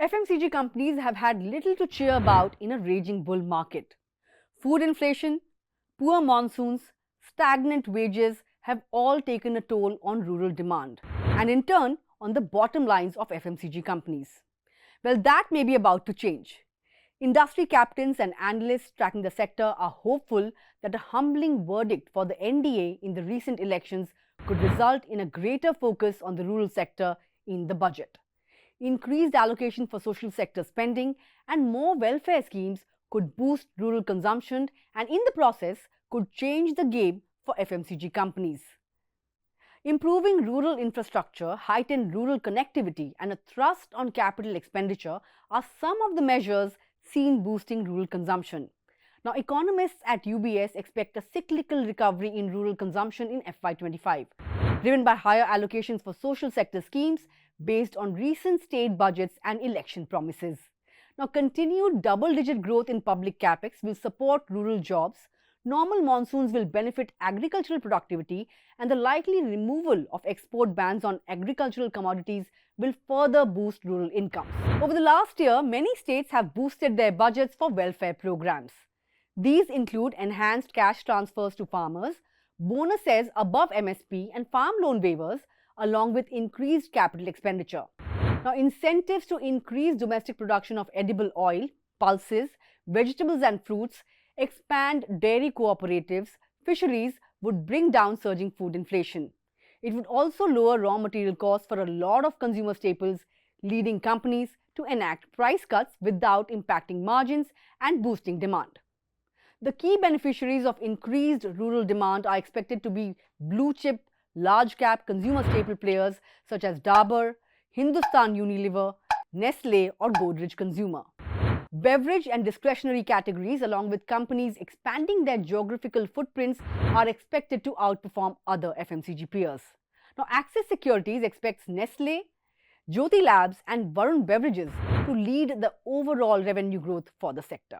FMCG companies have had little to cheer about in a raging bull market. Food inflation, poor monsoons, stagnant wages have all taken a toll on rural demand and in turn on the bottom lines of FMCG companies. Well, that may be about to change. Industry captains and analysts tracking the sector are hopeful that a humbling verdict for the NDA in the recent elections could result in a greater focus on the rural sector in the budget. Increased allocation for social sector spending and more welfare schemes could boost rural consumption and in the process could change the game for FMCG companies. Improving rural infrastructure, heightened rural connectivity and a thrust on capital expenditure are some of the measures seen boosting rural consumption. Now, economists at UBS expect a cyclical recovery in rural consumption in FY25, driven by higher allocations for social sector schemes based on recent state budgets and election promises. Now, continued double-digit growth in public capex will support rural jobs, normal monsoons will benefit agricultural productivity, and the likely removal of export bans on agricultural commodities will further boost rural incomes. Over the last year, many states have boosted their budgets for welfare programs. These include enhanced cash transfers to farmers, bonuses above MSP and farm loan waivers, along with increased capital expenditure. Now, incentives to increase domestic production of edible oil, pulses, vegetables and fruits, expand dairy cooperatives, fisheries would bring down surging food inflation. It would also lower raw material costs for a lot of consumer staples, leading companies to enact price cuts without impacting margins and boosting demand. The key beneficiaries of increased rural demand are expected to be blue-chip, large-cap consumer staple players such as Dabur, Hindustan Unilever, Nestle or Godrej Consumer. Beverage and discretionary categories, along with companies expanding their geographical footprints, are expected to outperform other FMCG peers. Now, Axis Securities expects Nestle, Jyothy Labs and Varun Beverages to lead the overall revenue growth for the sector.